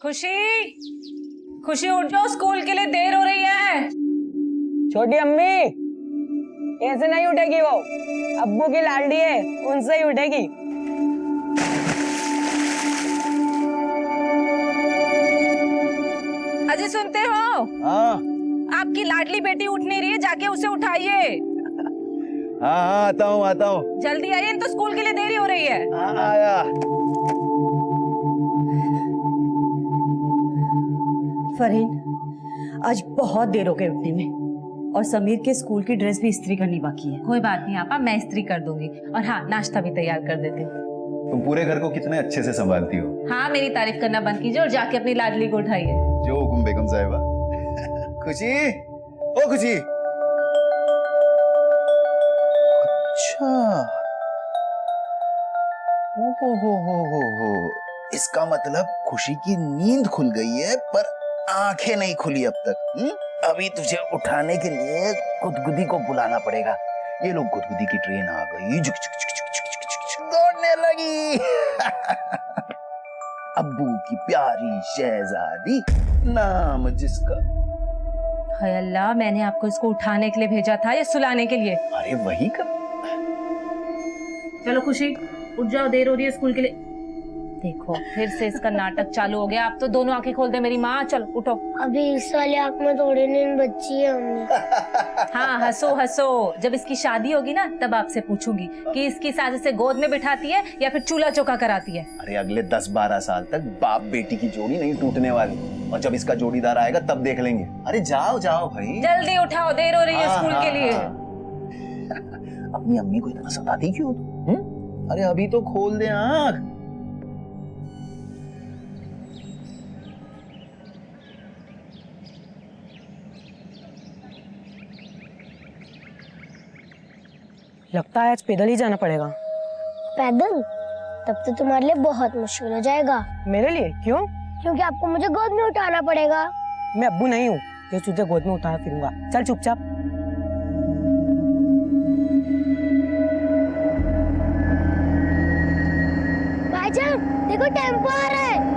खुशी, खुशी उठ जाओ, स्कूल के लिए देर हो रही है। छोटी अम्मी, ऐसे नहीं उठेगी वो, अब्बू की लाडली है, उनसे ही उठेगी। अजय सुनते हो? हाँ आपकी लाडली बेटी उठ नहीं रही है, जाके उसे उठाइए। हाँ आता हूँ। जल्दी आइए, तो स्कूल के लिए देरी हो रही है। हाँ आया। फरहीन, आज बहुत देर हो गई उठने में और समीर के स्कूल की ड्रेस भी इस्त्री करनी बाकी है। कोई बात नहीं आपा, मैं इस्त्री कर दूंगी। और हाँ, नाश्ता भी तैयार कर देती हूँ। तुम पूरे घर को कितने अच्छे से संभालती हो। हाँ, मेरी तारीफ करना बंद कीजिए और जाके अपनी लाडली को उठाइए। जो हुकुम बेगम साहिबा। खुशी, ओ खुशी। अच्छा, हो। इसका मतलब खुशी की नींद खुल गई है पर आंखें नहीं खुली अब तक। अभी तुझे उठाने के लिए गुदगुदी को बुलाना पड़ेगा। ये लोग, गुदगुदी की ट्रेन आ गई, झुक झुक झुक झुक झुक झुक झुक दौड़ने लगी। अब्बू की प्यारी शहजादी, नाम जिसका। हाय अल्लाह, मैंने आपको इसको उठाने के लिए भेजा था या सुलाने के लिए? अरे वही कर। चलो खुशी, उठ जाओ, देर हो रही है स्कूल के लिए। देखो, फिर से इसका नाटक चालू हो गया। आप तो दोनों आंखें खोल दे मेरी माँ। चल उठो। अभी इस वाली आंख में थोड़ी नींद बच्ची है हमने। हाँ, हंसो हंसो। जब इसकी शादी होगी ना, तब आपसे पूछूंगी कि इसकी सास इसे गोद में बिठाती है या फिर चूल्हा चौका कराती है। अरे अगले 10-12 साल तक बाप बेटी की जोड़ी नहीं टूटने वाली, और जब इसका जोड़ीदार आएगा तब देख लेंगे। अरे जाओ जाओ भाई, जल्दी उठाओ, देर हो रही है स्कूल के लिए। अपनी अम्मी को इतना सताती क्यों तुम? अरे अभी तो खोल दे आंख। लगता है आज पैदल ही जाना पड़ेगा। पैदल? तब तो तुम्हारे लिए बहुत मुश्किल हो जाएगा। मेरे लिए? क्यों? क्योंकि आपको मुझे गोद में उठाना पड़ेगा। मैं अब्बू नहीं हूँ जो तुझे गोद में उठाया फिरूंगा। चल चुपचाप। भाईजान, देखो टेम्पो आ रहा है।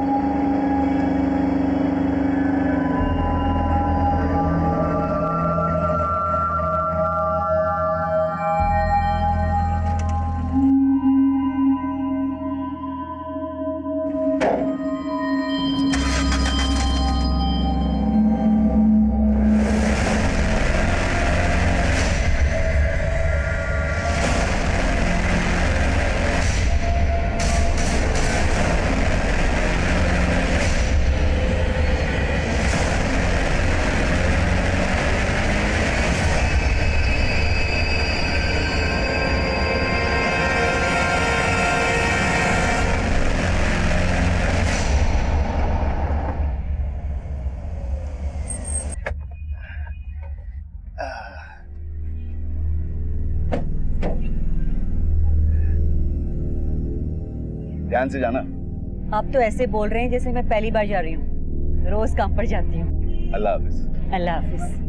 ध्यान से जाना। आप तो ऐसे बोल रहे हैं जैसे मैं पहली बार जा रही हूँ। रोज काम पर जाती हूँ। अल्लाह हाफिज। अल्लाह हाफिज।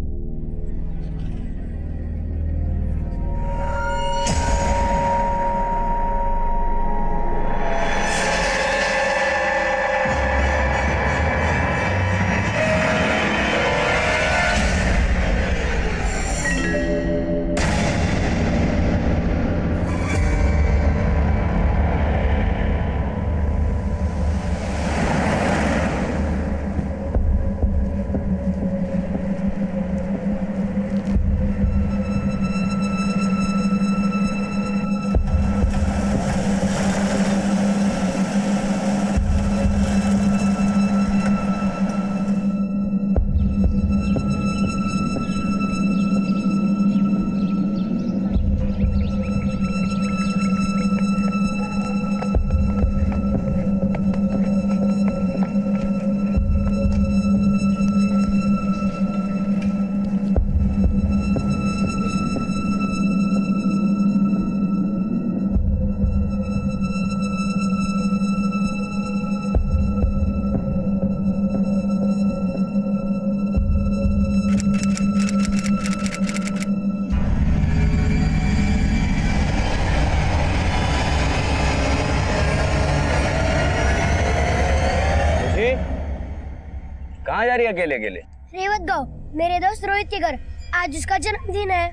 कहाँ जा रही है अकेले अकेले? रेवत गांव, मेरे दोस्त रोहित के घर। आज उसका जन्मदिन है।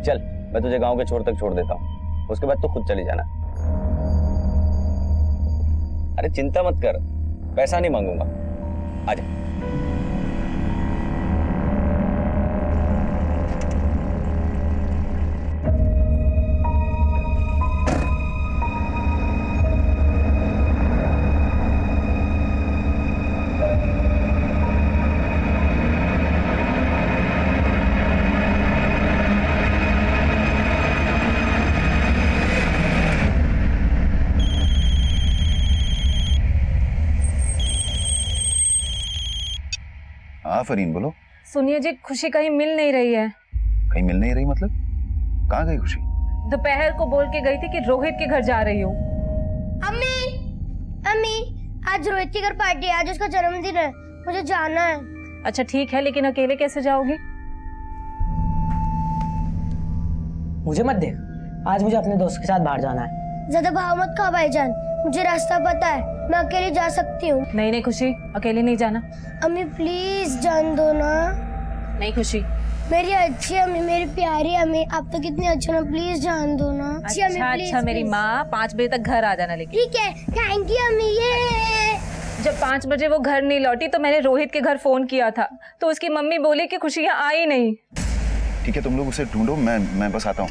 चल मैं तुझे गांव के छोर तक छोड़ देता हूँ, उसके बाद तू खुद चली जाना। अरे चिंता मत कर, पैसा नहीं मांगूंगा, आजा। हाँ फरीन बोलो। सुनिए जी, खुशी कहीं मिल नहीं रही है। कहीं मिल नहीं रही मतलब? कहाँ गई खुशी? दोपहर को बोल के गई थी कि रोहित के घर जा रही हूँ। अम्मी, अम्मी, आज रोहित के घर पार्टी है। आज उसका जन्मदिन है, मुझे जाना है। अच्छा ठीक है, लेकिन अकेले कैसे जाओगी? मुझे मत देख, आज मुझे अपने दोस्त के साथ बाहर जाना है। ज्यादा भाव मत खा भाईजान, मुझे रास्ता पता है, मैं अकेली जा सकती हूँ। नहीं नहीं खुशी, अकेले नहीं जाना। अम्मी प्लीज जान दो ना। नहीं खुशी। मेरी अच्छी अम्मी, मेरी प्यारी अम्मी, आप तो कितनी अच्छी हो ना, प्लीज जान दो ना। अच्छी अम्मी, प्लीज, अच्छा मेरी प्लीज। माँ, 5 बजे तक घर आ जाना। लेकिन ठीक है, थैंक यू अम्मी। ये जब 5 बजे वो घर नहीं लौटी तो मैंने रोहित के घर फोन किया था, तो उसकी मम्मी बोली कि खुशी यहाँ आई नहीं। ठीक है, तुम लोग उसे ढूंढो, मैं बस आता हूँ।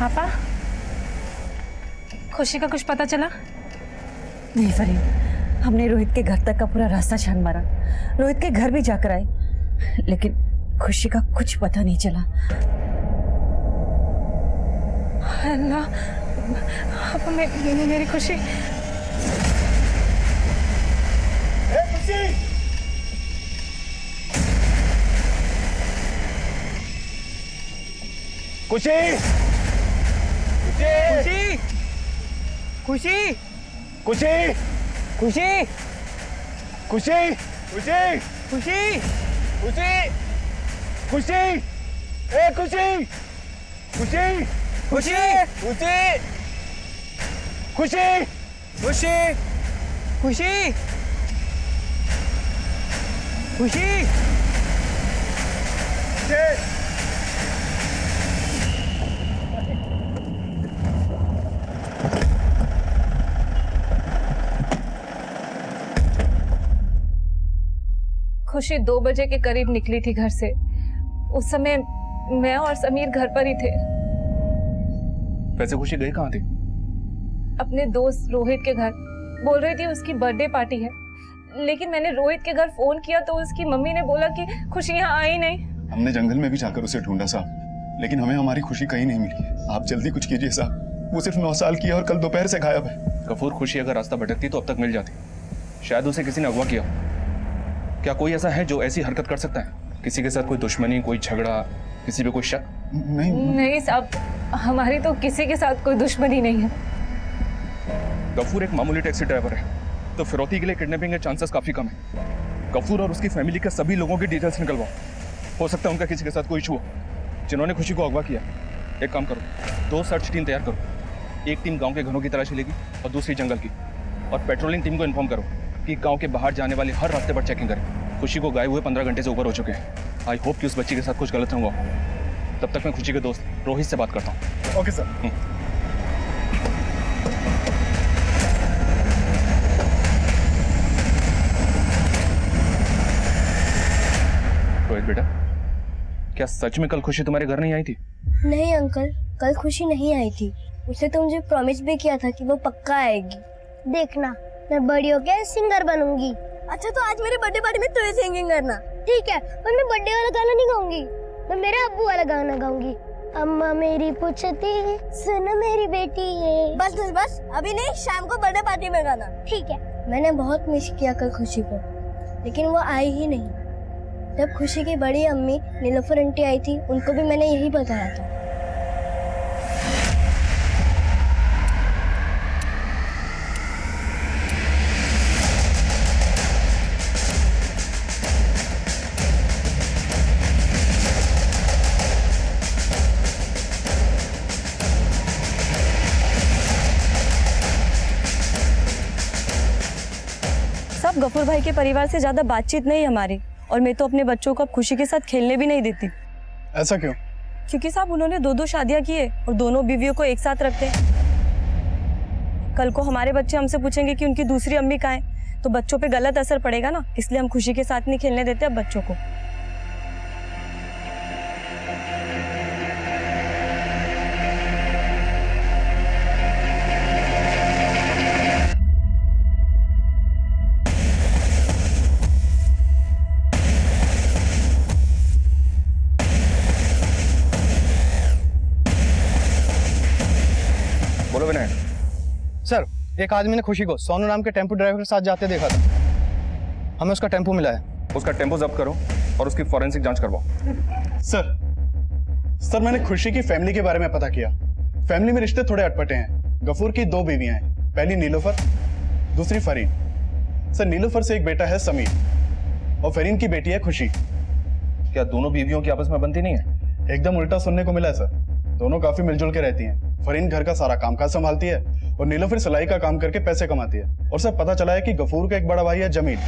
पापा, खुशी का कुछ पता चला? नहीं फरीन, हमने रोहित के घर तक का पूरा रास्ता छान मारा, रोहित के घर भी जाकर आए, लेकिन खुशी का कुछ पता नहीं चला। अल्लाह, अब मेरी खुशी। खुशी, खुशी, खुशी, खुशी, खुशी, खुशी, खुशी, खुशी, खुशी, खुशी, ए खुशी, खुशी, खुशी, खुशी, खुशी, खुशी, खुशी, खुशी। खुशी 2 बजे के करीब निकली थी घर से। उस समय मैं और समीर घर पर ही थे। वैसे खुशी गई कहाँ थी? अपने दोस्त रोहित के घर। बोल रही थी उसकी बर्थडे पार्टी है, लेकिन मैंने रोहित के घर फोन किया तो उसकी मम्मी ने बोला कि खुशी यहाँ आई नहीं। हमने जंगल में भी जाकर उसे ढूंढा साहब, लेकिन हमें हमारी खुशी कहीं नहीं मिली। आप जल्दी कुछ कीजिए साहब, वो सिर्फ 9 साल की है और कल दोपहर से गायब है। गफूर, खुशी अगर रास्ता भटकती तो अब तक मिल जाती। शायद उसे किसी ने अगवा किया। क्या कोई ऐसा है जो ऐसी हरकत कर सकता है? किसी के साथ कोई दुश्मनी, कोई झगड़ा, किसी पे कोई शक? नहीं नहीं साहब, हमारी तो किसी के साथ कोई दुश्मनी नहीं है। गफूर एक मामूली टैक्सी ड्राइवर है, तो फिरौती के लिए किडनैपिंग के चांसेस काफी कम है। गफूर और उसकी फैमिली के सभी लोगों की डिटेल्स निकलवाओ। हो सकता है उनका किसी के साथ कोई इशू हो, जिन्होंने खुशी को अगवा किया। एक काम करो, 2 सर्च टीम तैयार करो। एक टीम गांव के घरों की तलाशी लेगी और दूसरी जंगल की। और पेट्रोलिंग टीम को इन्फॉर्म करो कि गांव के बाहर जाने वाले हर रास्ते पर चेकिंग करें। खुशी को गायब हुए 15 घंटे से ऊपर हो चुके हैं। आई होप कि उस बच्ची के साथ कुछ गलत ना हुआ। तब तक मैं खुशी के दोस्त रोहित से बात करता हूँ। Okay sir. रोहित बेटा, क्या सच में कल खुशी तुम्हारे घर नहीं आई थी? नहीं अंकल, कल खुशी नहीं आई थी। उसने तो मुझे प्रॉमिस भी किया था कि वो पक्का आएगी। देखना, मैं बड़ी होके सिंगर बनूंगी। अच्छा, तो आज मेरी बर्थडे पार्टी में तू ही सिंगिंग करना। ठीक है, पर मैं बर्थडे वाला गाना नहीं गाऊंगी, मैं मेरे अब्बू वाला गाना गाऊंगी। अम्मा मेरी पूछती है, सुन मेरी बेटी है। बस बस बस, अभी नहीं, शाम को बर्थडे पार्टी में गाना। ठीक है। मैंने बहुत मिस किया कल खुशी को, लेकिन वो आई ही नहीं। जब खुशी की बड़ी अम्मी नीलोफर आंटी आई थी, उनको भी मैंने यही बताया था। गफूर भाई के परिवार से ज्यादा बातचीत नहीं हमारी, और मैं तो अपने बच्चों को अब खुशी के साथ खेलने भी नहीं देती। ऐसा क्यों? क्योंकि साहब उन्होंने 2-2 शादियां की है और दोनों बीवियों को एक साथ रखते हैं। कल को हमारे बच्चे हमसे पूछेंगे कि उनकी दूसरी अम्मी कहाँ है, तो बच्चों पे गलत असर पड़ेगा ना, इसलिए हम खुशी के साथ नहीं खेलने देते अब बच्चों को। बोलो विनय। सर, एक आदमी ने खुशी को सोनू नाम के टेम्पो ड्राइवर के साथ जाते देखा था। हमें उसका टेम्पो मिला है। उसका टेम्पो जब्त करो और उसकी फॉरेंसिक जांच करवाओ। सर मैंने खुशी की फैमिली के बारे में पता किया। फैमिली में रिश्ते थोड़े अटपटे हैं। गफूर की 2 बीवियां हैं, पहली नीलोफर, दूसरी फरीन। सर नीलोफर से एक बेटा है समीर और फरीन की बेटी है खुशी। क्या दोनों बीवियों की आपस में बनती नहीं है? एकदम उल्टा सुनने को मिला है सर। दोनों काफी मिलजुल के रहती हैं। फरीन घर का सारा कामकाज संभालती है और नीलोफर सिलाई का काम करके पैसे कमाती है। और सर पता चला है कि गफूर का एक बड़ा भाई है जमील।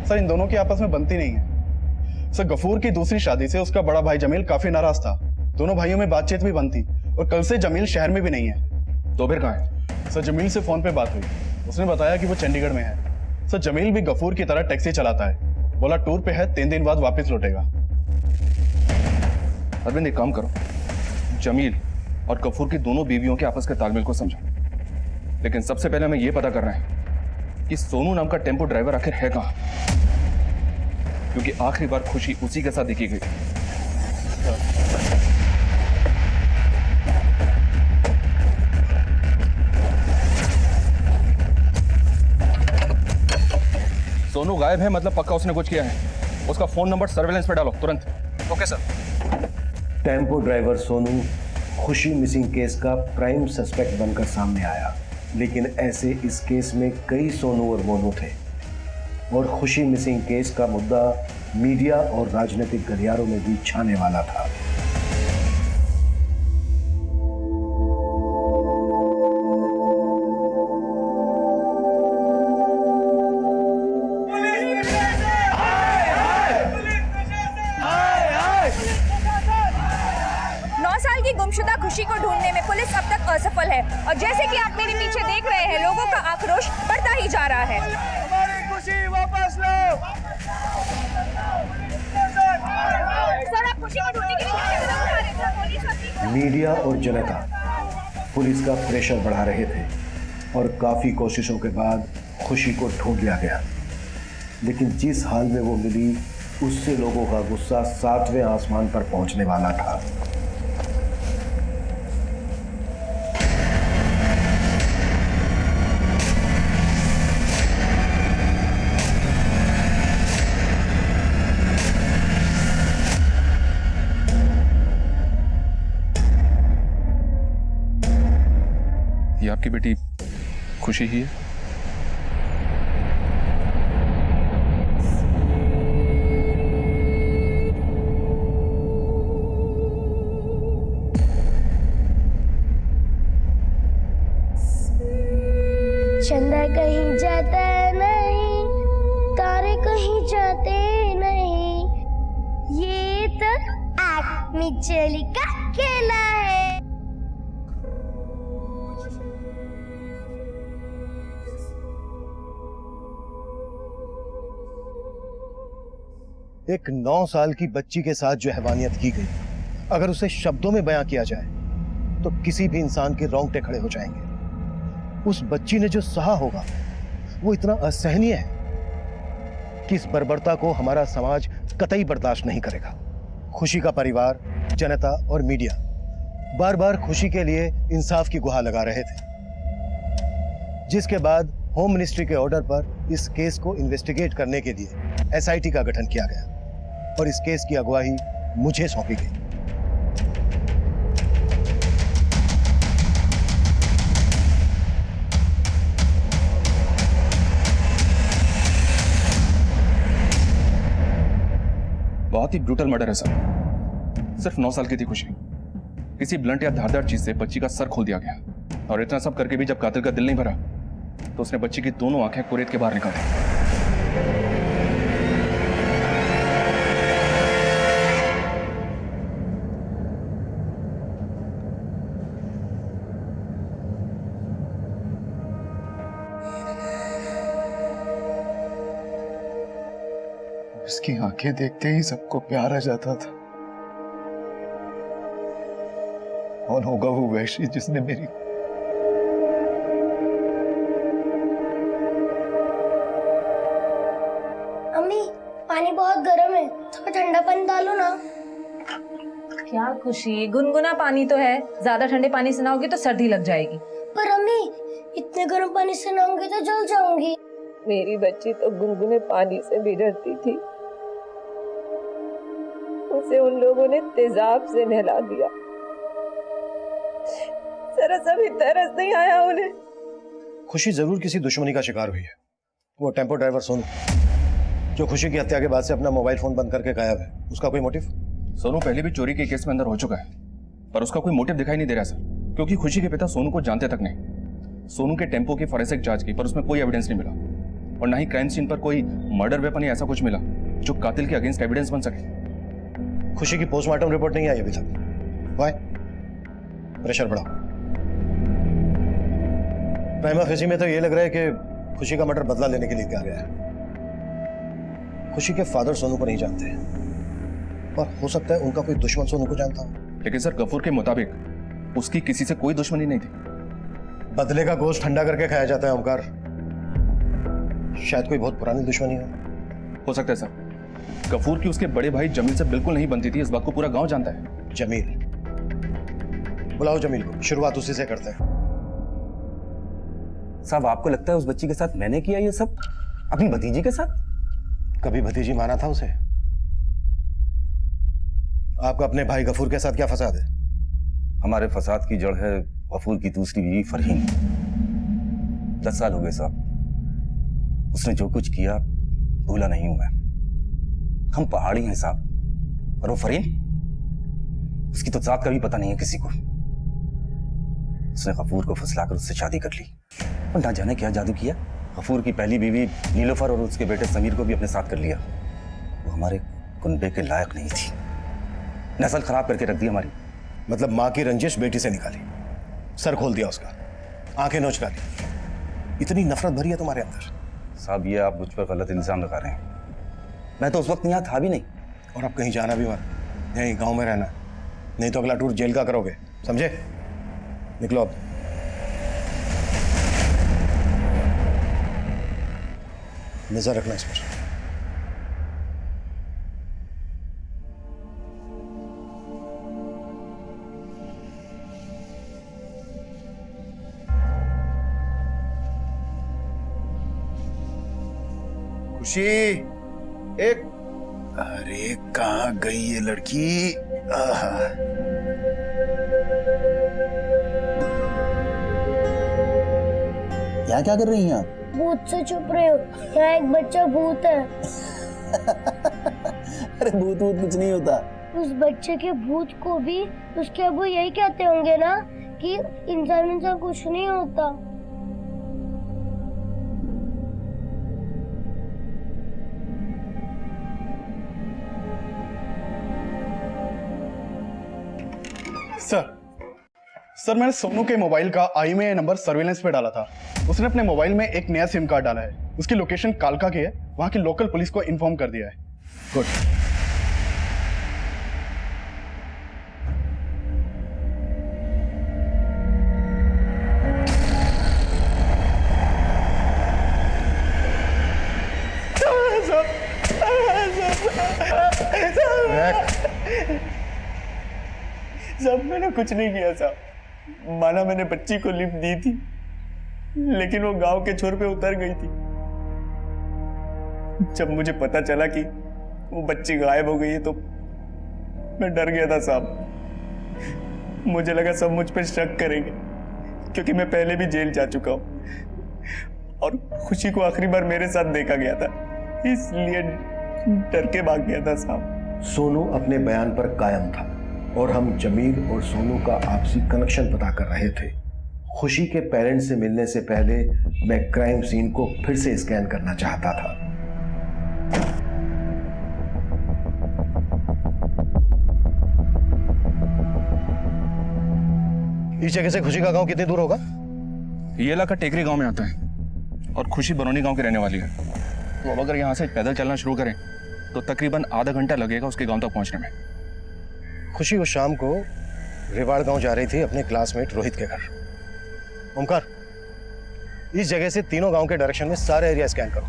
सर इन दोनों की आपस में बनती नहीं है। सर गफूर की दूसरी शादी से उसका बड़ा भाई जमील काफी नाराज था। दोनों भाइयों में बातचीत भी बंद थी और कल से जमील शहर में भी नहीं है। तो फिर कहाँ है? सर जमील से फोन पे बात हुई। उसने बताया कि वो चंडीगढ़ में है। सर जमील भी गफूर की तरह टैक्सी चलाता है। बोला टूर पे है, 3 दिन बाद वापस लौटेगा। अरविंद एक काम करो, जमील और गफूर की दोनों बीवियों के आपस के तालमेल को समझो। लेकिन सबसे पहले हमें यह पता करना है कि सोनू नाम का टेम्पो ड्राइवर आखिर है कहां, क्योंकि आखिरी बार खुशी उसी के साथ देखी गई। सोनू गायब है मतलब पक्का उसने कुछ किया है। उसका फोन नंबर सर्वेलेंस पे डालो तुरंत। Okay sir. Tempo driver Sonu खुशी मिसिंग केस का प्राइम सस्पेक्ट बनकर सामने आया, लेकिन ऐसे इस केस में कई सोनू और मोनू थे और खुशी मिसिंग केस का मुद्दा मीडिया और राजनीतिक गलियारों में भी छाने वाला था। गुमशुदा खुशी को ढूंढने में पुलिस अब तक असफल है और जैसे कि आप मेरे पीछे देख रहे हैं, लोगों का आक्रोश बढ़ता ही जा रहा है। हमारी खुशी वापस लो। सर आप खुशी को ढूंढने के लिए क्या कदम उठा रहे थे? पुलिस मीडिया और जनता पुलिस का प्रेशर बढ़ा रहे थे और काफी कोशिशों के बाद खुशी को ढूंढ लिया गया, लेकिन जिस हाल में वो मिली उससे लोगों का गुस्सा 7वें आसमान पर पहुंचने वाला था। ये आपकी बेटी खुशी ही है? चंदा कहीं जाता नहीं, तारे कहीं जाते नहीं, ये तो आग में चली का खेला है। एक 9 साल की बच्ची के साथ जो हैवानियत की गई, अगर उसे शब्दों में बयां किया जाए तो किसी भी इंसान के रोंगटे खड़े हो जाएंगे। उस बच्ची ने जो सहा होगा वो इतना असहनीय है कि इस बर्बरता को हमारा समाज कतई बर्दाश्त नहीं करेगा। खुशी का परिवार, जनता और मीडिया बार बार खुशी के लिए इंसाफ की गुहार लगा रहे थे, जिसके बाद होम मिनिस्ट्री के ऑर्डर पर इस केस को इन्वेस्टिगेट करने के लिए एसआईटी का गठन किया गया और इस केस की अगुवाई मुझे सौंपी गई। बहुत ही ब्रूटल मर्डर है सर। सिर्फ 9 साल की थी खुशी। किसी ब्लंट या धारदार चीज से बच्ची का सर खोल दिया गया और इतना सब करके भी जब कातिल का दिल नहीं भरा तो उसने बच्ची की दोनों आंखें कुरेद के बाहर निकाली। उसकी आंखें देखते ही सबको प्यार आ जाता था। कौन होगा वो वैशी जिसने मेरी अम्मी पानी बहुत गर्म है, थोड़ा ठंडा पानी डालो ना। क्या खुशी, गुनगुना पानी तो है, ज्यादा ठंडे पानी से नहाओगी तो सर्दी लग जाएगी। पर अम्मी इतने गर्म पानी से नहाऊंगी तो जल जाऊंगी। मेरी बच्ची तो गुनगुने पानी से भी डरती थी, उसे उन लोगों ने तेजाब से नहला दिया। जरा सा भी तरस नहीं आया उन्हें। खुशी जरूर किसी दुश्मनी का शिकार हुई है। वो टेम्पो ड्राइवर सोनू, जो खुशी की हत्या के बाद से अपना मोबाइल फोन बंद करके गायब है, उसका कोई मोटिव? सोनू पहले भी चोरी के केस में अंदर हो चुका है, पर उसका कोई मोटिव दिखाई नहीं दे रहा सर, क्योंकि खुशी के पिता सोनू को जानते तक नहीं। सोनू के टेम्पो की फॉरेंसिक जांच की, पर उसमें कोई एविडेंस नहीं मिला, और ना ही क्राइम सीन पर कोई मर्डर वेपन या ऐसा कुछ मिला जो कातिल के अगेंस्ट एविडेंस बन सके। खुशी की पोस्टमार्टम रिपोर्ट नहीं आई अभी तक। वाई? प्रेशर बढ़ाओ। प्राइमा फेसी में तो ये लग रहा है कि खुशी का मर्डर बदला लेने के लिए किया गया है। खुशी के फादर सोनू को नहीं जानते, और हो सकता है उनका कोई दुश्मन सोनू को जानता हो। लेकिन सर गफूर के मुताबिक उसकी किसी से कोई दुश्मनी नहीं थी। बदले का गोश्त ठंडा करके खाया जाता है ओमकार, शायद कोई बहुत पुरानी दुश्मनी हो सकता है सर। गफूर की उसके बड़े भाई जमील से बिल्कुल नहीं बनती थी, इस बात को पूरा गांव जानता है। जमील? बुलाओ जमील को, शुरुआत उसी से करते हैं। साहब आपको लगता है उस बच्ची के साथ मैंने किया ये सब, अपनी भतीजी के साथ? कभी भतीजी माना था उसे? आपका अपने भाई गफूर के साथ क्या फसाद है? हमारे फसाद की जड़ है गफूर की दूसरी बीवी फरहीन। 10 साल हो गए साहब, उसने जो कुछ किया भूला नहीं हूं मैं। हम पहाड़ी हैं साहब, और वो फरहीन, उसकी तो जात का भी पता नहीं है किसी को। उसने गफूर को फुसलाकर उससे शादी कर ली, और ना जाने क्या जादू किया। गफूर की पहली बीवी नीलोफर और उसके बेटे समीर को भी अपने साथ कर लिया। वो हमारे कुनबे के लायक नहीं थी, नस्ल खराब करके रख दी हमारी। मतलब माँ की रंजिश बेटी से निकाली, सर खोल दिया उसका, आंखें नोच डाली। इतनी नफरत भरी है तुम्हारे अंदर? साहब ये आप मुझ पर गलत इल्जाम लगा रहे हैं, मैं तो उस वक्त यहाँ था भी नहीं। और अब कहीं जाना भी मत, यहीं गांव में रहना, नहीं तो अगला टूर जेल का करोगे, समझे? निकलो अब। नजर रखना इस पर। खुशी, एक अरे कहाँ गई ये लड़की? यहाँ क्या कर रही हैं आप? भूत से छुप रहे हो, यहाँ एक बच्चा भूत है। अरे भूत कुछ नहीं होता। उस बच्चे के भूत को भी उसके अब्बू यही कहते होंगे ना कि इंसान कुछ नहीं होता। सर मैंने सोनू के मोबाइल का IMEI नंबर सर्विलेंस पे डाला था। उसने अपने मोबाइल में एक नया सिम कार्ड डाला है, उसकी लोकेशन कालका की है, वहां की लोकल पुलिस को इन्फॉर्म कर दिया है। गुड। साहब मैंने कुछ नहीं किया साहब, माना मैंने बच्ची को लिफ्ट दी थी, लेकिन वो गांव के छोर पे उतर गई थी। जब मुझे पता चला कि वो बच्ची गायब हो गई है तो मैं डर गया था साहब। मुझे लगा सब मुझ पे शक करेंगे, क्योंकि मैं पहले भी जेल जा चुका हूं और खुशी को आखिरी बार मेरे साथ देखा गया था, इसलिए डर के भाग गया था साहब। सोनू अपने बयान पर कायम था और हम जमील और सोनू का आपसी कनेक्शन पता कर रहे थे। खुशी के पेरेंट्स से मिलने से पहले मैं क्राइम सीन को फिर से स्कैन करना चाहता था। इस जगह से खुशी का गांव कितनी दूर होगा? ये इलाका टेकरी गांव में आता है और खुशी बरौनी गांव की रहने वाली है। तो अब अगर यहाँ से पैदल चलना शुरू करें तो तकरीबन आधा घंटा लगेगा उसके गांव तक पहुंचने में। खुशी उस शाम को रेवाड़ गांव जा रही थी अपने क्लासमेट रोहित के घर। ओमकार, इस जगह से तीनों गांव के डायरेक्शन में सारे एरिया स्कैन करो।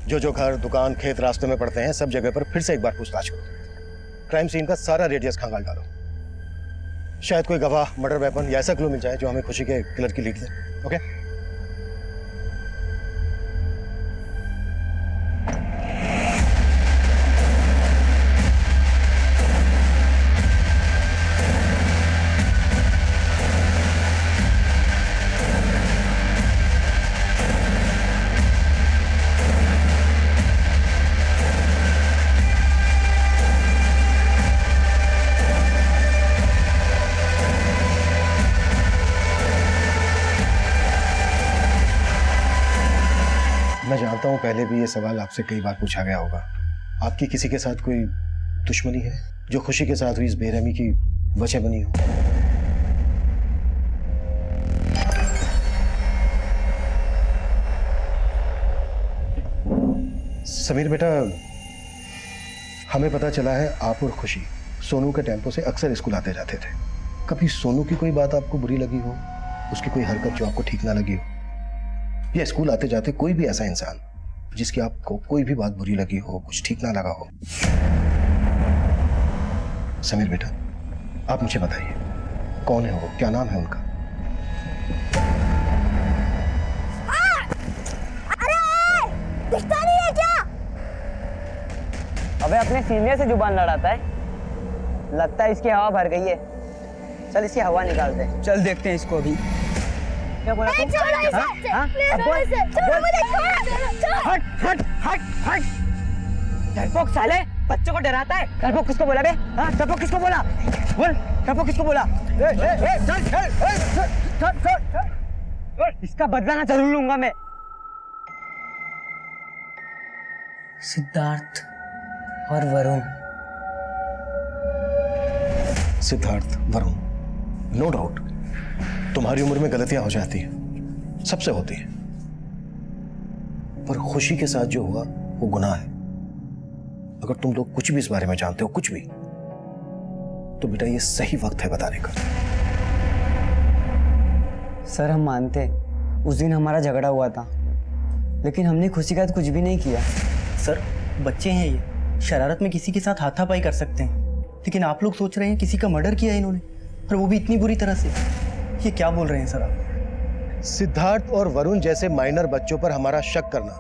जो घर, दुकान, खेत रास्ते में पड़ते हैं, सब जगह पर फिर से एक बार पूछताछ करो। क्राइम सीन का सारा रेडियस खंगाल डालो। शायद कोई गवाह, मर्डर वेपन या ऐसा क्लू मिल जाए जो हमें खुशी के किलर की लीड दे। ओके? मैं जानता हूं पहले भी ये सवाल आपसे कई बार पूछा गया होगा। आपकी किसी के साथ कोई दुश्मनी है जो खुशी के साथ हुई इस बेरहमी की वजह बनी हो? समीर बेटा, हमें पता चला है आप और खुशी सोनू के टेम्पो से अक्सर स्कूल आते जाते थे। कभी सोनू की कोई बात आपको बुरी लगी हो, उसकी कोई हरकत जो आपको ठीक ना लगी हो? या स्कूल आते जाते कोई भी ऐसा इंसान जिसकी आपको कोई भी बात बुरी लगी हो, कुछ ठीक ना लगा हो? समीर बेटा, आप मुझे बताइए, कौन है वो, क्या नाम है उनका? अरे दिखता नहीं है क्या? अबे अपने सीनियर से जुबान लड़ाता है। लगता है इसकी हवा भर गई है। चल इसकी हवा निकालते हैं। चल देखते हैं इसको अभी। क्या बोला तू? हट हट हट हट। डरपोक साले, बच्चों को डराता है। डरपोक किसको बोला बे? हाँ, डरपोक किसको बोला? बोल, डरपोक किसको बोला? चल चल चल। इसका बदला ना जरूर लूंगा मैं। सिद्धार्थ और वरुण। सिद्धार्थ, वरुण, नो डाउट तुम्हारी उम्र में गलतियां हो जाती हैं, सबसे होती है। पर खुशी के साथ जो हुआ वो गुनाह है। अगर तुम लोग कुछ भी इस बारे में जानते हो, कुछ भी, तो बेटा ये सही वक्त है बताने का। सर हम मानते हैं उस दिन हमारा झगड़ा हुआ था, लेकिन हमने खुशी का कुछ भी नहीं किया। सर बच्चे हैं ये, शरारत में किसी के साथ हाथापाई कर सकते हैं, लेकिन आप लोग सोच रहे हैं किसी का मर्डर किया है इन्होंने, और वो भी इतनी बुरी तरह से। ये क्या बोल रहे हैं सर आप? सिद्धार्थ और वरुण जैसे माइनर बच्चों पर हमारा शक करना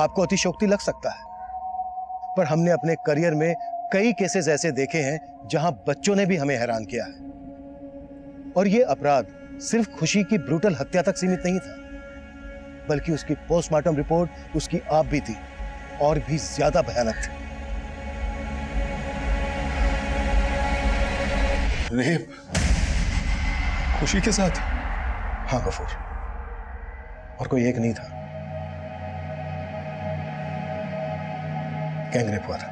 आपको अतिशयोक्ति लग सकता है, पर हमने अपने करियर में कई केसेस ऐसे देखे हैं जहां बच्चों ने भी हमें हैरान किया है। और यह अपराध सिर्फ खुशी की ब्रूटल हत्या तक सीमित नहीं था, बल्कि उसकी पोस्टमार्टम रिपोर्ट उसकी आप भी थी और भी ज्यादा भयानक थी। रेप खुशी के साथ? हाँ गफूर, और कोई एक नहीं था, गैंग रेप हुआ था।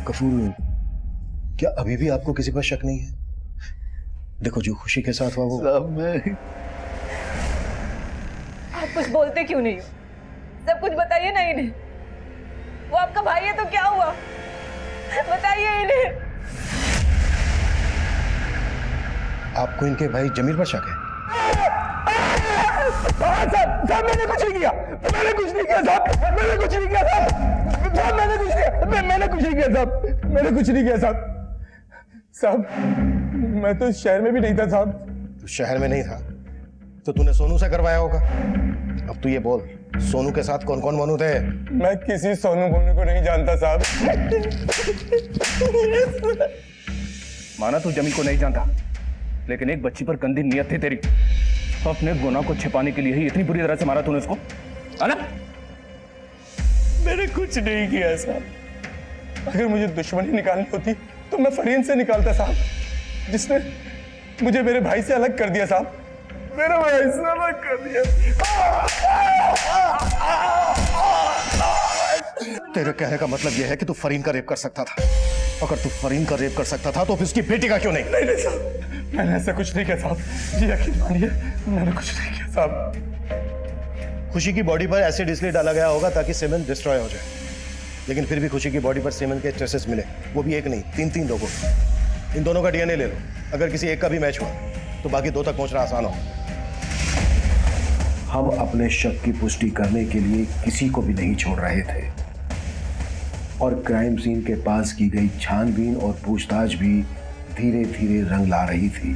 गफूर, क्या अभी भी आपको किसी पर शक नहीं है? देखो जो खुशी के साथ हुआ वो आप कुछ बोलते क्यों नहीं हो? सब कुछ बताइए ना इन्हें। वो आपका भाई है तो क्या हुआ, बताइए इन्हें। आपको इनके भाई जमीर पर शक है? साहब मैंने कुछ नहीं किया, मैंने कुछ नहीं किया साहब, मैंने कुछ नहीं किया साहब, साहब मैंने कुछ नहीं किया, मैंने कुछ नहीं किया साहब, मैंने कुछ नहीं किया साहब। साहब मैं तो शहर में भी नहीं था साहब। तो शहर में नहीं था तो तूने सोनू से करवाया होगा। अब तू ये बोल, सोनू के साथ कौन कौन मोनू थे? मैं किसी सोनू मोनू को नहीं जानता साहब। माना तू जमील को नहीं जानता, लेकिन एक बच्ची पर गंदी नियत थी तेरी। अपने गुनाह को छिपाने के लिए ही इतनी बुरी तरह से मारा तूने उसको, है ना? मैंने कुछ नहीं किया साहब। अगर मुझे दुश्मनी निकालनी होती तो मैं फरीन से निकालता साहब, जिसने मुझे मेरे भाई से अलग कर दिया साहब, मेरे भाई से अलग कर दिया। तेरे कहने का मतलब यह है कि तू फरीन का रेप कर सकता था। अगर तू फरीन का रेप कर सकता था तो फिर उसकी बेटी का क्यों नहीं? नहीं साहब, मैंने ऐसा कुछ नहीं किया साहब, जी यकीन मानिए मैंने कुछ नहीं किया साहब। खुशी की बॉडी पर एसिड इसलिए डाला गया होगा ताकि सीमेंट डिस्ट्रॉय हो जाए, लेकिन फिर भी खुशी की बॉडी पर सीमेंट के ट्रेसेस मिले, वो भी एक नहीं, तीन लोगों। इन दोनों का डीएनए ले लो, अगर किसी एक का भी मैच हुआ तो बाकी दो तक पहुंचना आसान हो। हम अपने शक की पुष्टि करने के लिए किसी को भी नहीं छोड़ रहे थे और क्राइम सीन के पास की गई छानबीन और पूछताछ भी धीरे धीरे रंग ला रही थी।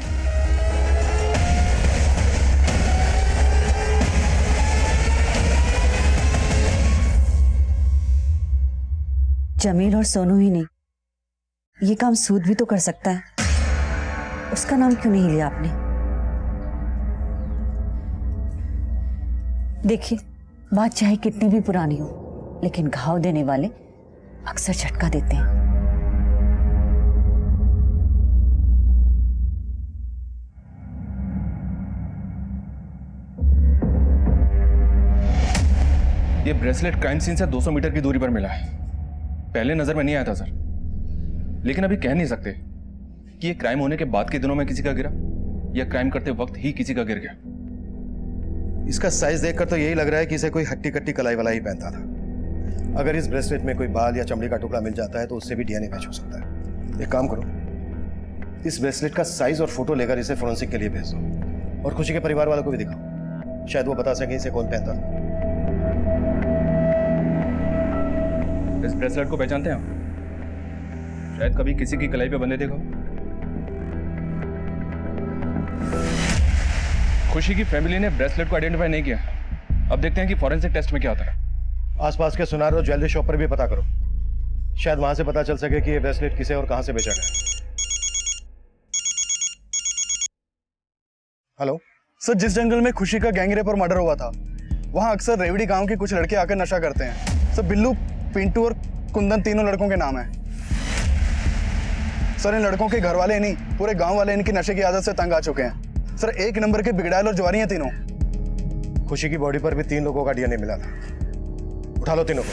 जमील और सोनू ही नहीं, ये काम सूद भी तो कर सकता है। उसका नाम क्यों नहीं लिया आपने? देखिए, बात चाहे कितनी भी पुरानी हो, लेकिन घाव देने वाले अक्सर झटका देते हैं। ये ब्रेसलेट क्राइम सीन से 200 मीटर की दूरी पर मिला है। पहले नजर में नहीं आया था सर, लेकिन अभी कह नहीं सकते कि ये क्राइम होने के बाद के दिनों में किसी का गिरा या क्राइम करते वक्त ही किसी का गिर गया। इसका साइज देखकर तो यही लग रहा है कि इसे कोई हट्टी कट्टी कलाई वलाई पहनता था। अगर इस ब्रेसलेट में कोई बाल या चमड़ी का टुकड़ा मिल जाता है तो उससे भी डीएनए मैच हो सकता है। एक काम करो, इस ब्रेसलेट का साइज और फोटो लेकर इसे फोरेंसिक के लिए भेज दो और खुशी के परिवार वालों को भी दिखाओ, शायद वो बता सके इसे कौन पहनता था। इस ब्रेसलेट को पहचानते हैं आप? शायद कभी किसी की कलाई पे बंधे देखो। खुशी की फैमिली ने ब्रेसलेट को आइडेंटिफाई नहीं किया। अब देखते हैं कि फॉरेंसिक टेस्ट में क्या होता है। आसपास के सुनार और ज्वेलरी शॉप पर भी पता करो, शायद वहां से पता चल सके कि ये ब्रेसलेट किसे और कहां से बेचा गया। हेलो सर, जिस जंगल में खुशी का गैंगरेप और मर्डर हुआ था वहां अक्सर रेवड़ी गांव के कुछ लड़के आकर नशा करते हैं। सर बिल्लू, पिंटू और कुंदन तीनों लड़कों के नाम है। सर इन लड़कों के घर वाले नहीं, पूरे गांव वाले इनकी नशे की आदत से तंग आ चुके हैं। सर एक नंबर के बिगड़ैल और ज्वारी हैं तीनों। खुशी की बॉडी पर भी 3 लोगों का डीएनए मिला था। उठा लो तीनों को।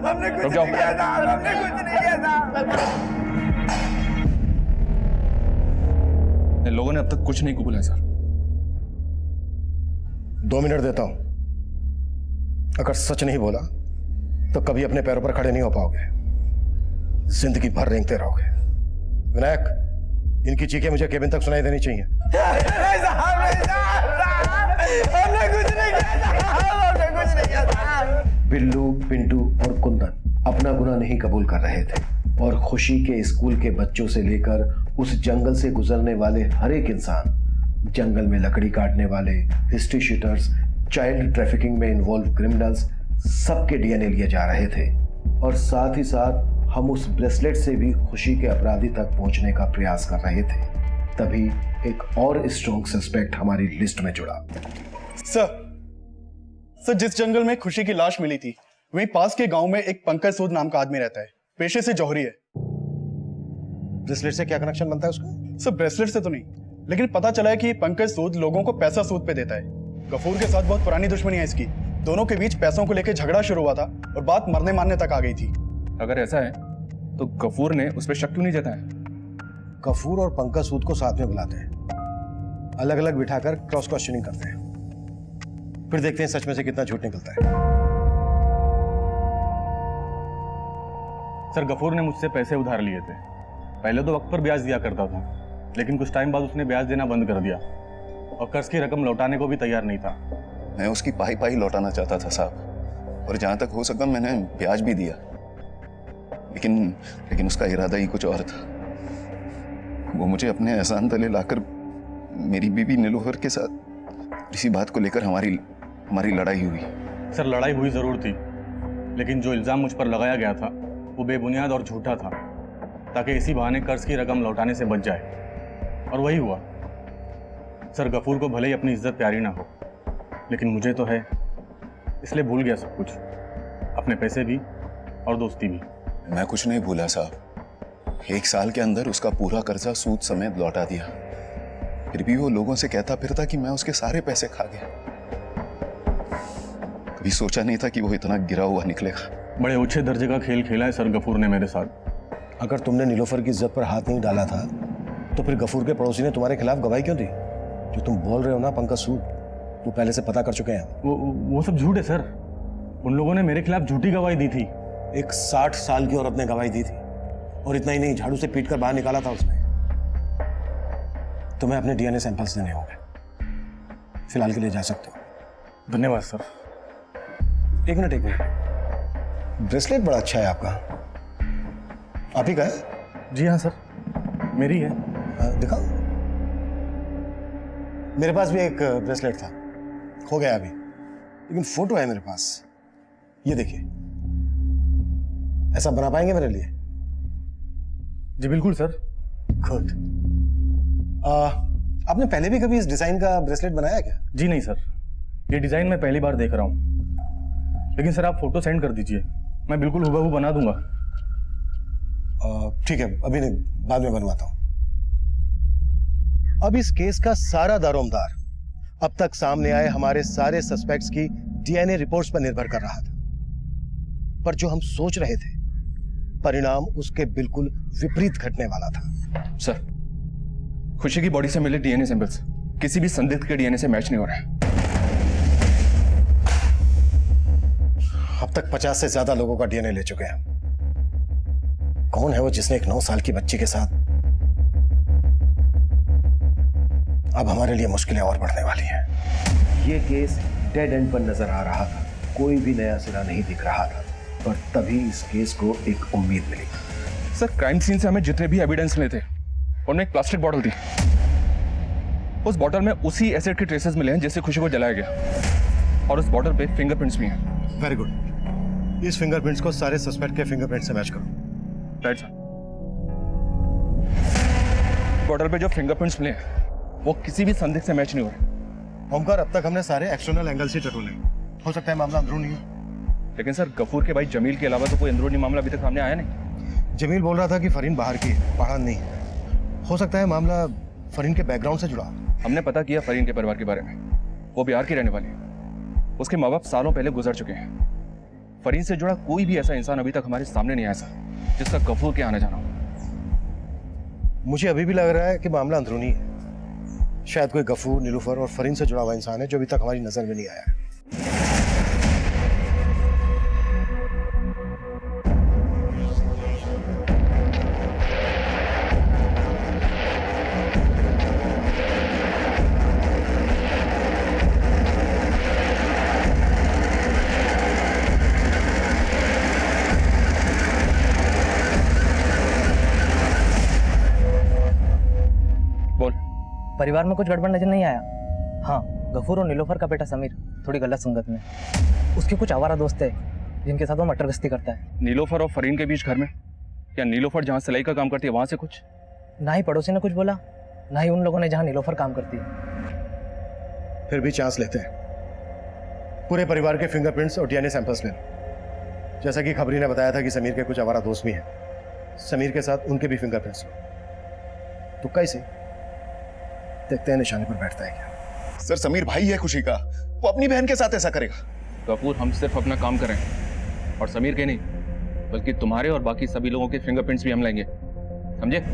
हमने कुछ नहीं किया था, हमने कुछ नहीं किया था। इन लोगों ने अब तक कुछ नहीं कबूला है सर। 2 मिनट देता हूं, अगर सच नहीं बोला तो कभी अपने पैरों पर खड़े नहीं हो पाओगे, जिंदगी भर रेंगते रहोगे। विनायक, इनकी चीखें मुझे केबिन तक सुनाई देनी चाहिए। हमने कुछ नहीं किया था। बिल्लू, पिंटू और कुंदन अपना गुनाह नहीं कबूल कर रहे थे और खुशी के स्कूल के बच्चों से लेकर उस जंगल से गुजरने वाले हर एक इंसान, जंगल में लकड़ी काटने वाले, हिस्ट्री शीटर्स, चाइल्ड ट्रैफिकिंग में इन्वॉल्व क्रिमिनल्स, सबके डीएनए लिए जा रहे थे। और साथ ही साथ हम उस ब्रेसलेट से भी खुशी के अपराधी तक पहुंचने का प्रयास कर रहे थे। तभी एक और स्ट्रॉन्ग सस्पेक्ट हमारी लिस्ट में जुड़ा। सर जिस जंगल में खुशी की लाश मिली थी वहीं पास के गांव में एक पंकज सूद नाम का आदमी रहता है, पेशे से जौहरी है। ब्रेसलेट से क्या कनेक्शन बनता है उसका? सर ब्रेसलेट से तो नहीं, लेकिन पता चला है कि पंकज सूद लोगों को पैसा सूद पे देता है। गफूर के साथ बहुत पुरानी दुश्मनी है इसकी। दोनों के बीच पैसों को लेकर झगड़ा शुरू हुआ था और बात मरने मारने तक आ गई थी। अगर ऐसा है तो गफूर ने उस पर शक क्यों नहीं जताया? गफूर और पंकज सूद को साथ में बुलाते हैं, अलग अलग बिठाकर क्रॉस क्वेश्चनिंग करते हैं, फिर देखते हैं सच में से कितना झूठ निकलता है। सर गफूर ने मुझसे पैसे उधार लिए थे। पहले तो वक्त पर ब्याज दिया करता था, लेकिन कुछ टाइम बाद उसने ब्याज देना बंद कर दिया और कर्ज की रकम लौटाने को भी तैयार नहीं था। मैं उसकी पाई पाई लौटाना चाहता था साहब, और जहां तक हो सका मैंने ब्याज भी दिया, लेकिन उसका इरादा ही कुछ और था। वो मुझे अपने एहसान तले लाकर मेरी बीवी नीलोफर के साथ इसी बात को लेकर हमारी लड़ाई हुई। सर लड़ाई हुई जरूर थी, लेकिन जो इल्जाम मुझ पर लगाया गया था वो बेबुनियाद और झूठा था, ताकि इसी बहाने कर्ज की रकम लौटाने से बच जाए, और वही हुआ। सर गफूर को भले ही अपनी इज्जत प्यारी ना हो, लेकिन मुझे तो है, इसलिए भूल गया सब कुछ, अपने पैसे भी और दोस्ती भी। मैं कुछ नहीं भूला साहब, 1 साल के अंदर उसका पूरा कर्जा सूद समेत लौटा दिया। फिर भी वो लोगों से कहता फिरता कि मैं उसके सारे पैसे खा गया। कभी सोचा नहीं था कि वो इतना गिरा हुआ निकलेगा। बड़े ऊंचे दर्जे का खेल खेला है सर गफूर ने मेरे साथ। अगर तुमने नीलोफर की इज्जत पर हाथ नहीं डाला था तो फिर गफूर के पड़ोसी ने तुम्हारे खिलाफ गवाही क्यों दी? जो तुम बोल रहे हो ना पंकज सूद, वो पहले से पता कर चुके हैं। वो सब झूठ है सर। उन लोगों ने मेरे खिलाफ झूठी गवाही दी थी। एक 60 साल की औरत ने गवाही दी थी, और इतना ही नहीं, झाड़ू से पीट कर बाहर निकाला था उसने। तुम्हें अपने डीएनए सैंपल्स देने होंगे। फिलहाल के लिए जा सकते हो। धन्यवाद सर। एक मिनट। ब्रेसलेट बड़ा अच्छा है आपका। आप ही का है? जी हाँ सर, मेरी है। दिखाओ। मेरे पास भी एक ब्रेसलेट था, खो गया अभी, लेकिन फोटो है मेरे पास। ये देखिए। ऐसा बना पाएंगे मेरे लिए? जी बिल्कुल सर। गुड। आपने पहले भी कभी इस डिजाइन का ब्रेसलेट बनाया क्या? जी नहीं सर, ये डिजाइन मैं पहली बार देख रहा हूँ। लेकिन सर आप फोटो सेंड कर दीजिए, मैं बिल्कुल हुबहू बना दूंगा। ठीक है, अभी नहीं, बाद में बनवाता हूं। अब इस केस का सारा दारोमदार अब तक सामने आए हमारे सारे सस्पेक्ट्स की डीएनए रिपोर्ट्स पर निर्भर कर रहा था, पर जो हम सोच रहे थे परिणाम उसके बिल्कुल विपरीत घटने वाला था। सर, खुशी की बॉडी से मिले डीएनए सैंपल्स किसी भी संदिग्ध के डीएनए से मैच नहीं हो रहे हैं। अब तक 50 से ज्यादा लोगों का डीएनए ले चुके हैं। कौन है वो जिसने एक 9 साल की बच्ची के साथ? अब हमारे लिए मुश्किलें और बढ़ने वाली हैं। ये केस डेड एंड पर नजर आ रहा था, कोई भी नया सिरा नहीं दिख रहा था, पर तभी इस केस को एक उम्मीद मिली। सर, क्राइम सीन से हमें जितने भी एविडेंस मिले थे उनमें एक प्लास्टिक बॉटल थी। उस बॉटल में उसी एसिड के ट्रेसेस मिले हैं जिससे खुशी को जलाया गया, और उस बॉटल पे फिंगरप्रिंट्स भी हैं। Very good. इस फिंगरप्रिंट्स को सारे सस्पेक्ट के फिंगरप्रिंट से मैच करो। Right sir. बॉटल पे जो फिंगरप्रिंट्स मिले हैं वो किसी भी संदिग्ध से मैच नहीं हो रहे। ओमकार, अब तक हमने सारे एक्सटर्नल एंगल से टटोले, हो सकता है मामला अंदरूनी हो। लेकिन सर, गफूर के भाई जमील के अलावा तो कोई अंदरूनी मामला अभी तक सामने आया नहीं। जमील बोल रहा था कि फरीन बाहर की है, पहाड़ नहीं है। हो सकता है मामला फरीन के बैकग्राउंड से जुड़ा। हमने पता किया फरीन के परिवार के बारे में। वो बिहार की रहने वाली है। उसके माँ बाप सालों पहले गुजर चुके हैं। फरीन से जुड़ा कोई भी ऐसा इंसान अभी तक हमारे सामने नहीं आया सर जिसका गफूर के आने जाना हो। मुझे अभी भी लग रहा है कि मामला अंदरूनी है। शायद कोई गफूर, नीलूफर और फरीन से जुड़ा हुआ इंसान है जो अभी तक हमारी नजर में नहीं आया है। परिवार में कुछ गड़बड़ नजर नहीं आया? हाँ, गफूर और नीलोफर का बेटा समीर थोड़ी गलत संगत में। उसके कुछ आवारा दोस्त है जिनके साथ वो मटर गश्ती करता है। नीलोफर और फरीन के बीच घर में, या नीलोफर जहाँ सिलाई का काम करती है वहां से कुछ? ना ही पड़ोसी ने कुछ बोला, ना ही उन लोगों ने जहाँ नीलोफर काम करती है। फिर भी चांस लेते हैं। पूरे परिवार के फिंगरप्रिंट्स और डीएनए सैंपल्स ले लो। जैसा कि खबरी ने बताया था कि समीर के कुछ आवारा दोस्त भी हैं, समीर के साथ उनके भी फिंगरप्रिंट्स लो। तो कैसे देखते हैं निशाने पर बैठता है क्या। सर, समीर भाई है खुशी का, वो अपनी बहन के साथ ऐसा करेगा? गफूर, हम सिर्फ अपना काम करें, और समीर के नहीं बल्कि तुम्हारे और बाकी सभी लोगों के फिंगरप्रिंट्स भी हम लेंगे, समझे?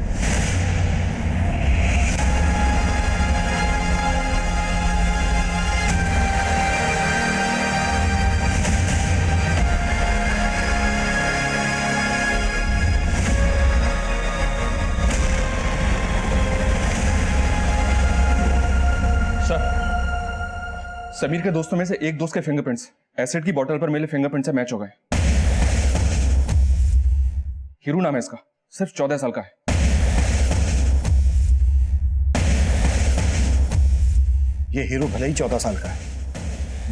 समीर के दोस्तों में से एक दोस्त के फिंगरप्रिंट्स एसिड की बोतल पर मिले फिंगरप्रिंट से मैच हो गए। हीरू नाम है इसका, सिर्फ 14 साल का है। ये हीरू भले ही 14 साल का है,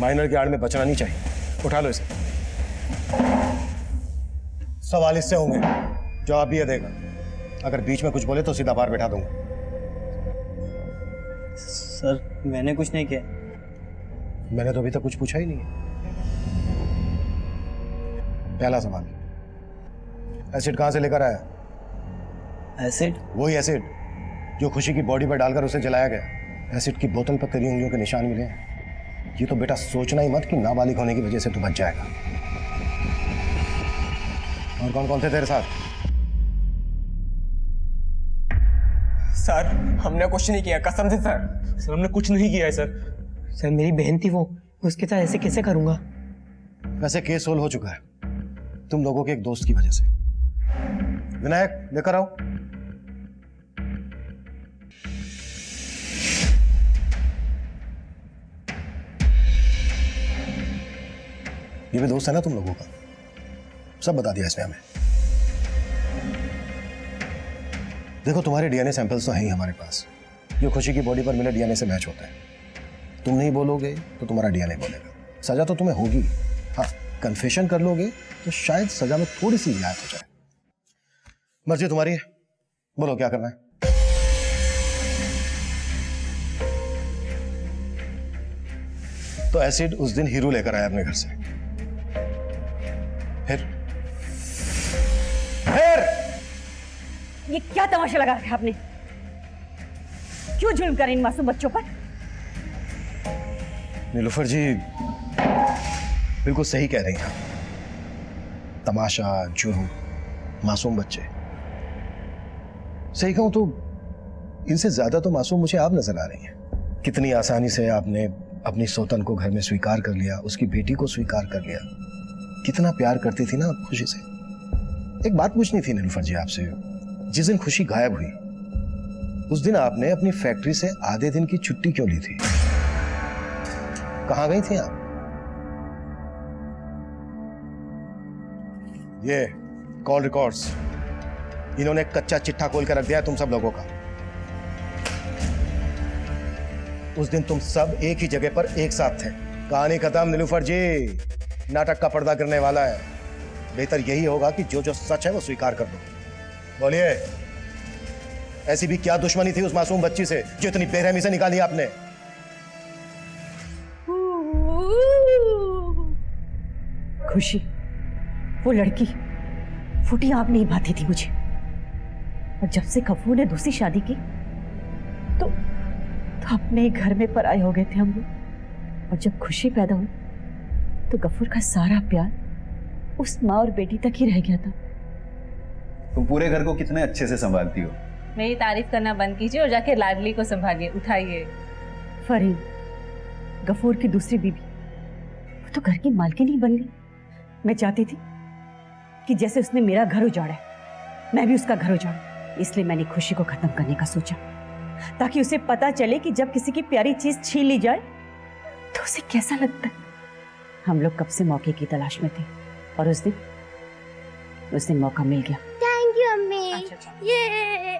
माइनर के आड़ में बचना नहीं चाहिए। उठा लो इसे। सवाल इससे होंगे, जवाब भी ये देगा। अगर बीच में कुछ बोले तो सीधा बाहर बैठा दूंगा। सर, मैंने कुछ नहीं किया। मैंने तो अभी तक कुछ पूछा ही नहीं है। पहला सवाल, एसिड कहां से लेकर आया? एसिड? वही एसिड जो खुशी की बॉडी पर डालकर उसे जलाया गया। एसिड की बोतल पर तेरी उंगलियों के निशान मिले हैं। ये तो बेटा सोचना ही मत कि नाबालिग होने की वजह से तू बच जाएगा। और कौन कौन थे तेरे साथ? सर हमने कुछ नहीं किया, कसम से सर। सर हमने कुछ नहीं किया है सर। सर मेरी बहन थी वो, उसके साथ ऐसे कैसे करूंगा? वैसे केस सोल्व हो चुका है तुम लोगों के एक दोस्त की वजह से। विनायक लेकर आओ। ये भी दोस्त है ना तुम लोगों का? सब बता दिया इसने हमें। देखो तुम्हारे डीएनए सैंपल्स तो हैं ही हमारे पास, जो खुशी की बॉडी पर मिले डीएनए से मैच होता है। तुम नहीं बोलोगे तो तुम्हारा डीएनए बोलेगा। सजा तो तुम्हें होगी, हाँ कन्फेशन कर लोगे तो शायद सजा में थोड़ी सी रियायत हो जाए। मर्जी तुम्हारी है, बोलो क्या करना है। तो एसिड उस दिन हीरू लेकर आया अपने घर से, फिर ये क्या तमाशा लगा रखा आपने? क्यों जुल्म करें इन मासूम बच्चों पर? नीलूफर जी बिल्कुल सही कह रही हैं। तमाशा, जुर्म, मासूम बच्चे। सही कहूं तो इनसे ज्यादा तो मासूम मुझे आप नजर आ रही हैं। कितनी आसानी से आपने अपनी सौतन को घर में स्वीकार कर लिया, उसकी बेटी को स्वीकार कर लिया। कितना प्यार करती थी ना आप खुशी से। एक बात पूछनी थी नीलूफर जी आपसे, जिस दिन खुशी गायब हुई उस दिन आपने अपनी फैक्ट्री से आधे दिन की छुट्टी क्यों ली थी? कहां गई थी आप? ये कॉल रिकॉर्ड्स इन्होंने कच्चा चिट्ठा खोल कर रख दिया है तुम सब लोगों का। उस दिन तुम सब एक ही जगह पर एक साथ थे। कहानी खत्म नीलूफर जी, नाटक का पर्दा गिरने वाला है। बेहतर यही होगा कि जो जो सच है वो स्वीकार कर दो। बोलिए, ऐसी भी क्या दुश्मनी थी उस मासूम बच्ची से जो इतनी बेरहमी से निकाली आपने? खुशी, वो लड़की फूटी आंख नहीं भाती थी मुझे। और जब से गफूर ने दूसरी शादी की तो अपने घर में पराए हो गए थे हम लोग। और जब खुशी पैदा हुई तो गफूर का सारा प्यार उस माँ और बेटी तक ही रह गया था। तुम पूरे घर को कितने अच्छे से संभालती हो। मेरी तारीफ करना बंद कीजिए और जाके लाडली को संभालिए, उठाइए। फरीन, गफूर की दूसरी बीबी, वो तो घर की मालकिन ही बन गई। मैं चाहती थी कि जैसे उसने मेरा घर उजाड़ा है मैं भी उसका घर उजाड़ूं। इसलिए मैंने खुशी को खत्म करने का सोचा, ताकि उसे पता चले कि जब किसी की प्यारी चीज छीन ली जाए तो उसे कैसा लगता है। हम लोग कब से मौके की तलाश में थे और उस दिन मौका मिल गया। थैंक यू अम्मी। ये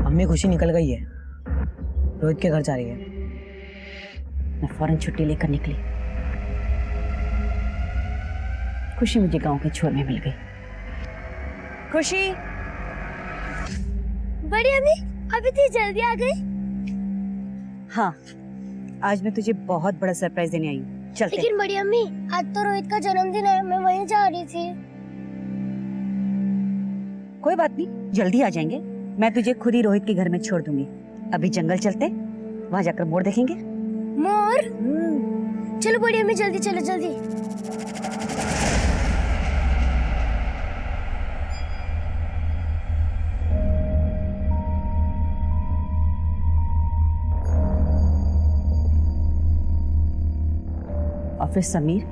अम्मी खुशी निकल गई है, रोहित के घर जा रही है। मैं फौरन छुट्टी लेकर निकली। खुशी मुझे गांव के छोर में मिल गई। खुशी, बड़ी अम्मी अभी इतनी जल्दी आ गई? हाँ, आज मैं तुझे बहुत बड़ा सरप्राइज देने आई हूँ। चलते। लेकिन बड़ी अम्मी आज तो रोहित का जन्मदिन है, मैं वहीं जा रही थी। कोई बात नहीं, जल्दी आ जाएंगे। मैं तुझे खुद ही रोहित के घर में छोड़ दूंगी। अभी जंगल चलते, वहां जाकर मोर देखेंगे। मोर? चलो बड़ी अम्मी जल्दी चलो जल्दी। और फिर समीर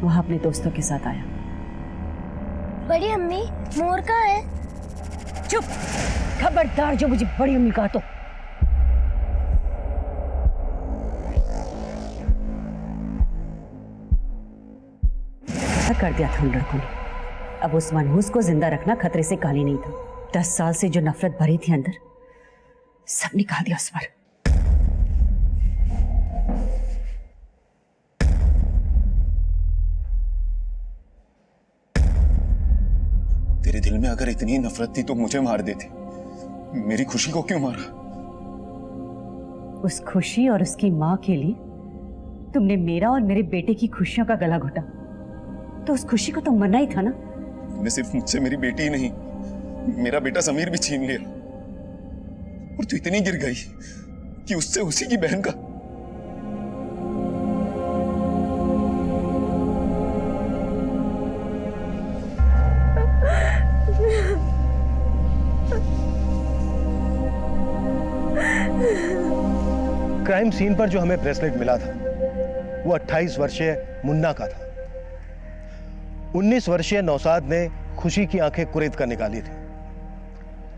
वहां अपने दोस्तों के साथ आया। बड़ी अम्मी मोर कहाँ है? चुप, खबरदार जो मुझे बड़ी अम्मी कहा तो। क्या कर दिया था उन लड़कों ने। अब उस मनहूस को जिंदा रखना खतरे से खाली नहीं था। 10 साल से जो नफरत भरी थी अंदर, सब निकाल दिया उस पर। तेरे दिल में अगर इतनी नफरत थी तो मुझे मार देती। मेरी खुशी को क्यों मारा? उस खुशी और उसकी माँ के लिए तुमने मेरा और मेरे बेटे की खुशियों का गला घोटा, तो उस खुशी को तो मरना ही था ना। तुमने सिर्फ मुझसे मेरी बेटी ही नहीं, मेरा बेटा समीर भी छीन लिया। और तू इतनी गिर गई कि उससे उसी की बहन का। क्राइम सीन पर जो हमें ब्रेसलेट मिला था वो 28 वर्षीय मुन्ना का था। 19 वर्षीय नौसाद ने खुशी की आंखें कुरेद कर निकाली थी।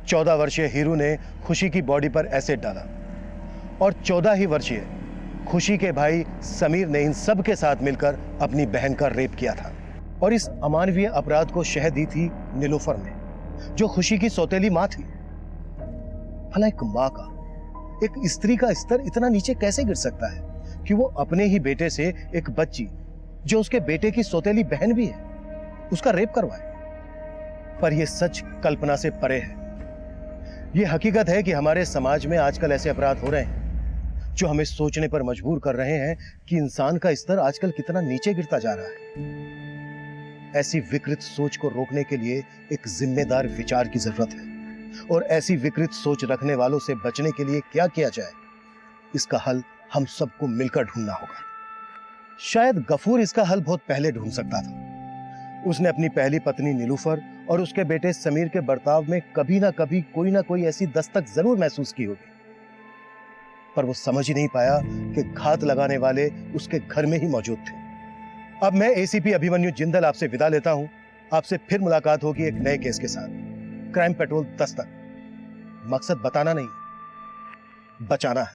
14 वर्षीय हीरू ने खुशी की बॉडी पर एसिड डाला और 14 ही वर्षीय खुशी के भाई समीर ने इन सब के साथ मिलकर अपनी बहन का रेप किया था। और इस अमानवीय अपराध को शह दी थी नीलोफर ने, जो खुशी की सौतेली मां थी। भला एक मां का, एक स्त्री का स्तर इतना नीचे कैसे गिर सकता है कि वो अपने ही बेटे से एक बच्ची, जो उसके बेटे की सौतेली बहन भी है, उसका रेप करवाए। पर यह सच कल्पना से परे है। यह हकीकत है कि हमारे समाज में आजकल ऐसे अपराध हो रहे हैं जो हमें सोचने पर मजबूर कर रहे हैं कि इंसान का स्तर आजकल कितना नीचे गिरता जा रहा है। ऐसी विकृत सोच को रोकने के लिए एक जिम्मेदार विचार की जरूरत है, और ऐसी विकृत सोच रखने वालों से बचने के लिए क्या किया जाए, इसका हल हम सबको मिलकर ढूंढना होगा। शायद गफूर इसका हल बहुत पहले ढूंढ सकता था। उसने अपनी पहली पत्नी नीलूफर और उसके बेटे समीर के बर्ताव में कभी ना कभी कोई ना कोई ऐसी दस्तक जरूर महसूस की होगी, पर वो समझ ही नहीं पाया कि घात लगाने वाले उसके घर में ही मौजूद थे। अब मैं एसीपी अभिमन्यु जिंदल आपसे विदा लेता हूं। आपसे फिर मुलाकात होगी एक नए केस के साथ। क्राइम पेट्रोल 10 तक। मकसद बताना नहीं, बचाना है।